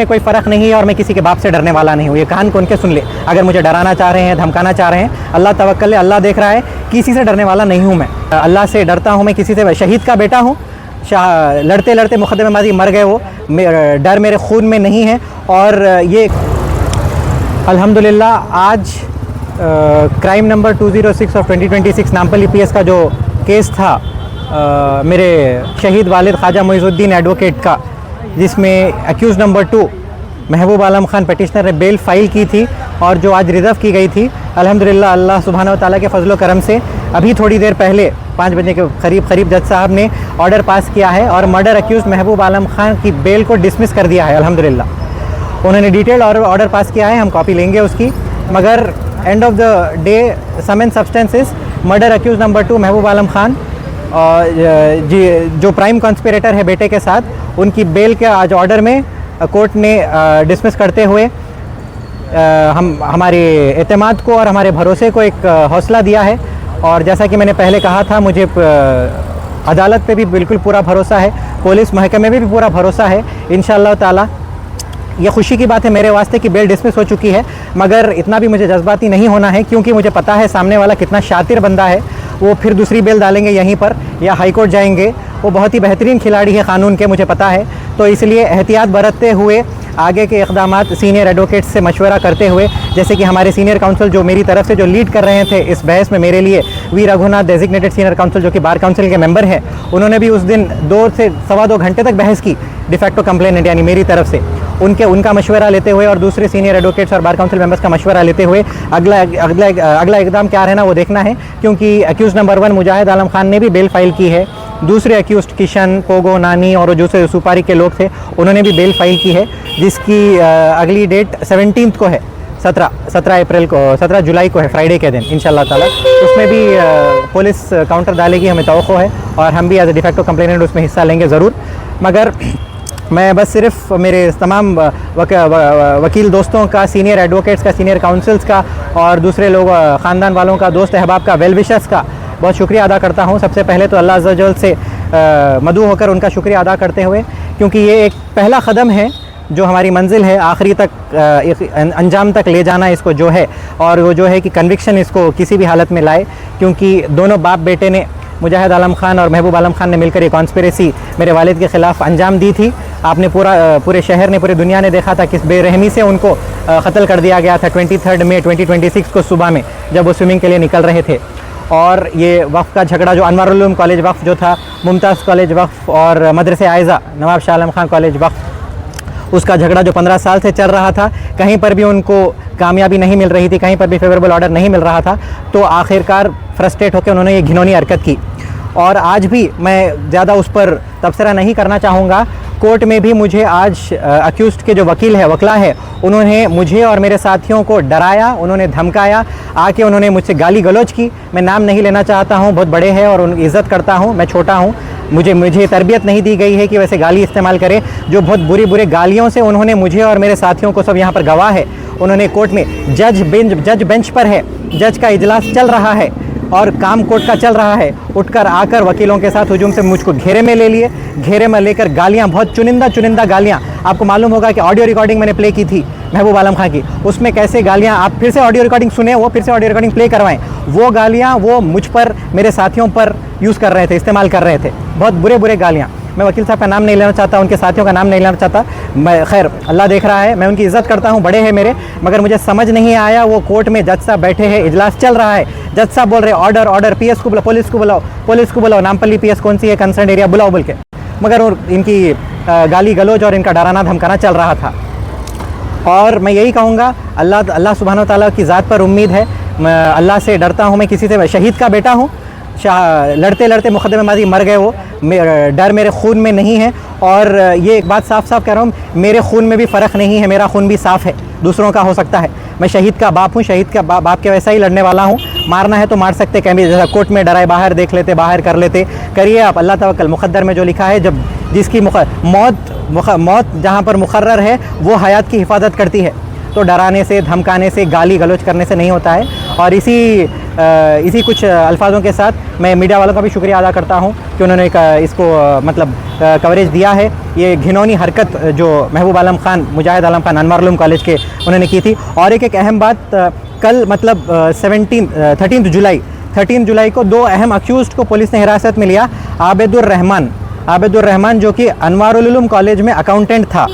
में कोई फ़र्क नहीं है और मैं किसी के बाप से डरने वाला नहीं हूँ। ये कान खोल के सुन ले, अगर मुझे डराना चाह रहे हैं, धमकाना चाह रहे हैं, अल्लाह तवक्कल है, अल्लाह देख रहा है, किसी से डरने वाला नहीं हूँ मैं। अल्लाह से डरता हूँ मैं, किसी से। शहीद का बेटा हूँ, लड़ते लड़ते मुकद्दमेबाजी मर गए वो, डर मेरे खून में नहीं है। और ये अल्हम्दुलिल्लाह आज crime number 206 of 2026 Nampally PS का जो केस था मेरे शहीद वालिद ख्वाजा मुइज़ुद्दीन एडवोकेट का, जिसमें एक्यूज़ नंबर 2 महबूब आलम खान पेटिशनर ने बेल फ़ाइल की थी और जो आज रिज़र्व की गई थी, अल्हम्दुलिल्लाह अल्लाह सुब्हानहू व तआला के फजलो करम से अभी थोड़ी देर पहले 5 बजे के करीब जज साहब ने ऑर्डर पास किया है और मर्डर एक्यूज़ महबूब आलम खान की बेल को डिसमिस कर दिया है। अल्हम्दुलिल्लाह उन्होंने डिटेल ऑर्डर पास किया है, हम कॉपी लेंगे उसकी। मगर end of the day sum and substances murder accused number 2 Mehboob आलम खान और जो प्राइम कॉन्स्पिरेटर है बेटे के साथ, उनकी बेल के आज ऑर्डर में कोर्ट ने डिसमिस करते हुए हमारे एतमाद को और हमारे भरोसे को एक हौसला दिया है। और जैसा कि मैंने पहले कहा था, मुझे अदालत पे भी बिल्कुल पूरा भरोसा है, पुलिस महकमे में भी पूरा भरोसा है। इंशाअल्लाह ताला ये खुशी की बात है मेरे वास्ते कि बेल डिसमिस हो चुकी है, मगर इतना भी मुझे जज्बाती नहीं होना है, क्योंकि मुझे पता है सामने वाला कितना शातिर बंदा है। वो फिर दूसरी बेल डालेंगे यहीं पर या हाई कोर्ट जाएंगे। वो बहुत ही बेहतरीन खिलाड़ी है क़ानून के, मुझे पता है। तो इसलिए एहतियात बरतते हुए आगे के इक़दामात सीनियर एडवोकेट्स से मशवरा करते हुए, जैसे कि हमारे सीनियर काउंसिल जो मेरी तरफ से जो लीड कर रहे थे इस बहस में मेरे लिए, V Raghunath designated senior counsel जो कि बार काउंसिल के मेंबर हैं, उन्होंने भी उस दिन 2 से सवा 2 घंटे तक बहस की डिफेक्टो कंप्लेनेंट यानी मेरी तरफ से। उनका मशवरा लेते हुए और दूसरे सीनियर एडवोकेट्स और बार काउंसिल मेंबर्स का मशवरा लेते हुए अगला इक़दाम क्या रहना वो देखना है, क्योंकि एक्यूज़ नंबर 1 मुजाहिद आलम खान ने भी बेल फाइल की है। दूसरे एक्यूज़्ड किशन, पोगो, नानी और जो से सुपारी के लोग थे, उन्होंने भी बेल फाइल की है, जिसकी अगली डेट 17 को है, 17 जुलाई को है, फ्राइडे के दिन इंशाअल्लाह ताला। उसमें भी पुलिस काउंटर डालेगी, हमें तवक्को है, और हम भी एज ए डिफेक्टो कंप्लेनेंट उसमें हिस्सा लेंगे ज़रूर। मगर मैं बस सिर्फ मेरे तमाम वकील दोस्तों का, सीनियर एडवोकेट्स का, सीनियर काउंसिल्स का और दूसरे लोग ख़ानदान वालों का, दोस्त अहबाब का, वेल विशर्स का बहुत शुक्रिया अदा करता हूँ। सबसे पहले तो अल्लाह अज़्ज़ा वजल से मदऊ होकर उनका शुक्रिया अदा करते हुए, क्योंकि ये एक पहला कदम है जो हमारी मंजिल है आखिरी तक, अंजाम तक ले जाना इसको जो है, और वो जो है कि कन्विक्शन इसको किसी भी हालत में लाए। क्योंकि दोनों बाप बेटे ने, मुजाहिद आलम खान और महबूब आलम खान ने मिलकर ये कॉन्स्पिरेसी मेरे वालिद के ख़िलाफ़ अंजाम दी थी। आपने पूरे शहर ने, पूरी दुनिया ने देखा था किस बेरहमी से उनको क़त्ल कर दिया गया था 23 मई 2026 को सुबह में, जब वो स्विमिंग के लिए निकल रहे थे। और ये वक्फ़ का झगड़ा जो अनवारुल उलूम कॉलेज वक्फ़ जो था, मुमताज़ कॉलेज वक्फ़ और मदरसे आयज़ा नवाब शाह आलम खान कॉलेज वक्फ़, उसका झगड़ा जो 15 साल से चल रहा था, कहीं पर भी उनको कामयाबी नहीं मिल रही थी, कहीं पर भी फेवरेबल ऑर्डर नहीं मिल रहा था, तो आखिरकार फ्रस्ट्रेट होकर उन्होंने ये घिनौनी हरकत की। और आज भी मैं ज़्यादा उस पर तबसरा नहीं करना चाहूँगा। कोर्ट में भी मुझे आज अक्यूज़्ड के जो वकीला है, उन्होंने मुझे और मेरे साथियों को डराया, उन्होंने धमकाया, आके उन्होंने मुझसे गाली गलौज की। मैं नाम नहीं लेना चाहता हूँ, बहुत बड़े हैं और उनकी इज़्ज़त करता हूँ, मैं छोटा हूँ, मुझे तरबियत नहीं दी गई है कि वैसे गाली इस्तेमाल करें। जो बहुत बुरी गालियों से उन्होंने मुझे और मेरे साथियों को, सब यहाँ पर गवाह है, उन्होंने कोर्ट में जज बेंच पर है, जज का इजलास चल रहा है और काम कोर्ट का चल रहा है, उठकर आकर वकीलों के साथ हुजूम से मुझको घेरे में ले लिए, घेरे में लेकर गालियाँ, बहुत चुनिंदा गालियाँ। आपको मालूम होगा कि ऑडियो रिकॉर्डिंग मैंने प्ले की थी महबूब आलम खान की, उसमें कैसे गालियाँ, आप फिर से ऑडियो रिकॉर्डिंग सुने, वो फिर से ऑडियो रिकॉर्डिंग प्ले करवाएं, वो गालियाँ वो मुझ पर, मेरे साथियों पर यूज़ कर रहे थे, इस्तेमाल कर रहे थे, बहुत बुरे गालियाँ। मैं वकील साहब का नाम नहीं लेना चाहता, उनके साथियों का नाम नहीं लेना चाहता, मैं खैर अल्लाह देख रहा है, मैं उनकी इज़्ज़त करता हूँ, बड़े हैं मेरे, मगर मुझे समझ नहीं आया। वो कोर्ट में जज साहब बैठे हैं, इजलास चल रहा है, जज साहब बोल रहे ऑर्डर PS को बुलाओ, पुलिस को बुलाओ, नामपल्ली PS कौन सी है, कंसर्न एरिया बुलाओ बोल के, मगर इनकी गाली गलौज और इनका डराना धमकाना चल रहा था। और मैं यही कहूँगा, अल्लाह सुब्हानहू व तआला की ज़ात पर उम्मीद है, अल्लाह से डरता हूँ मैं, किसी से। शहीद का बेटा हूँ, लड़ते लड़ते मुकद्दमेबाजी मर गए वो, डर मेरे खून में नहीं है। और ये एक बात साफ कह रहा हूँ, मेरे खून में भी फ़र्क नहीं है, मेरा खून भी साफ़ है, दूसरों का हो सकता है। मैं शहीद का बाप हूँ, शहीद का बाप के वैसा ही लड़ने वाला हूँ। मारना है तो मार सकते, कहीं भी जैसा कोर्ट में डराए बाहर देख लेते, बाहर कर लेते, करिए आप। अल्लाह तवक्कल, मुक़द्दर में जो लिखा है, जब जिसकी मौत जहाँ पर मुक़र्रर है, वो हयात की हिफाजत करती है। तो डराने से, धमकाने से, गाली गलौज करने से नहीं होता है। और इसी इसी कुछ अल्फाजों के साथ मैं मीडिया वालों का भी शुक्रिया अदा करता हूँ कि उन्होंने इसको मतलब कवरेज दिया है। ये घिनौनी हरकत जो महबूब आलम खान, मुजाहिद आलम खान अनवार उलूम कॉलेज के उन्होंने की थी। और एक अहम बात, कल मतलब 13 जुलाई को 2 अहम अक्यूज़्ड को पुलिस ने हिरासत में लिया। आबिदुर रहमान जो कि अनवारुल उलूम कॉलेज में अकाउंटेंट था,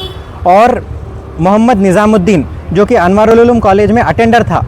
और मोहम्मद निज़ामुद्दीन जो कि अनवारुल उलूम कॉलेज में अटेंडर था।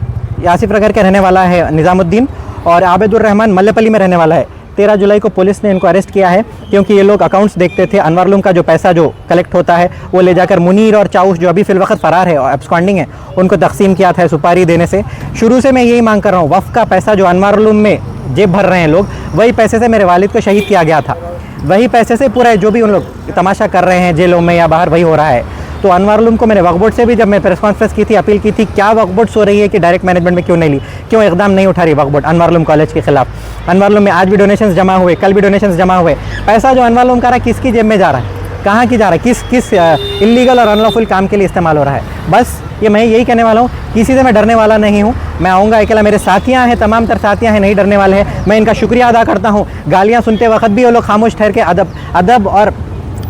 आसिफ नगर के रहने वाला है निज़ामुद्दीन, और आबिदुर रहमान मल्लेपल्ली में रहने वाला है। 13 जुलाई को पुलिस ने इनको अरेस्ट किया है क्योंकि ये लोग अकाउंट्स देखते थे। अनवार उलूम का जो पैसा जो कलेक्ट होता है वो ले जाकर मुनीर और चाउश जो अभी फ़िल वक्त फ़रार है और एब्सकॉन्डिंग है, उनको तकसीम किया था सुपारी देने से। शुरू से मैं यही मांग कर रहा हूँ, वफ़ का पैसा जो अनवार उलूम में जेब भर रहे हैं लोग, वही पैसे से मेरे वालिद को शहीद किया गया था। वही पैसे से पूरा जो भी उन लोग तमाशा कर रहे हैं जेलों में या बाहर, वही हो रहा है। तो अनवार उलूम को मैंने वक्फ बोर्ड से भी जब मैं प्रेस कॉन्फ्रेंस की थी अपील की थी, क्या वक्फ बोर्ड सो रही है कि डायरेक्ट मैनेजमेंट में क्यों नहीं ली, क्यों इकदाम नहीं उठा रही वक्फ बोर्ड अनवार उलूम कॉलेज के खिलाफ। अनवार उलूम में आज भी डोनेशंस जमा हुए, कल भी डोनेशंस जमा हुए। पैसा जो अनवार उलूम का रहा है किसकी जेब में जा रहा है, कहाँ की जा रहा है, किस इल्लीगल और अनलॉफुल काम के लिए इस्तेमाल हो रहा है। बस ये मैं यही कहने वाला हूँ, किसी से मैं डरने वाला नहीं हूँ। मैं आऊँगा अकेला, मेरे साथियाँ हैं, तमाम तर साथियाँ हैं, नहीं डरने वाले हैं। मैं इनका शुक्रिया अदा करता हूँ। गालियाँ सुनते वक्त भी वो लोग खामोश ठहर के अदब और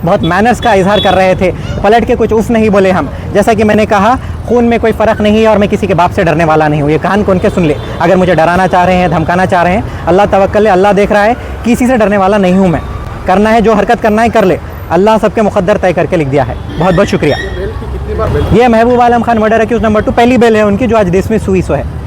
बहुत मैनर्स का इजहार कर रहे थे। पलट के कुछ उफ नहीं बोले हम। जैसा कि मैंने कहा, खून में कोई फ़र्क नहीं है और मैं किसी के बाप से डरने वाला नहीं हूँ। ये कान खोल के सुन ले, अगर मुझे डराना चाह रहे हैं, धमकाना चाह रहे हैं, अल्लाह तवक्कल है, अल्लाह देख रहा है। किसी से डरने वाला नहीं हूँ मैं। करना है जो हरकत करना है कर ले, अल्लाह सबके मुक़द्दर तय करके लिख दिया है। बहुत बहुत शुक्रिया। ये महबूब आलम खान मर्डर एक्यूज़ नंबर 2 पहली बेल है उनकी, जो आज डिसमिस हुई सो है।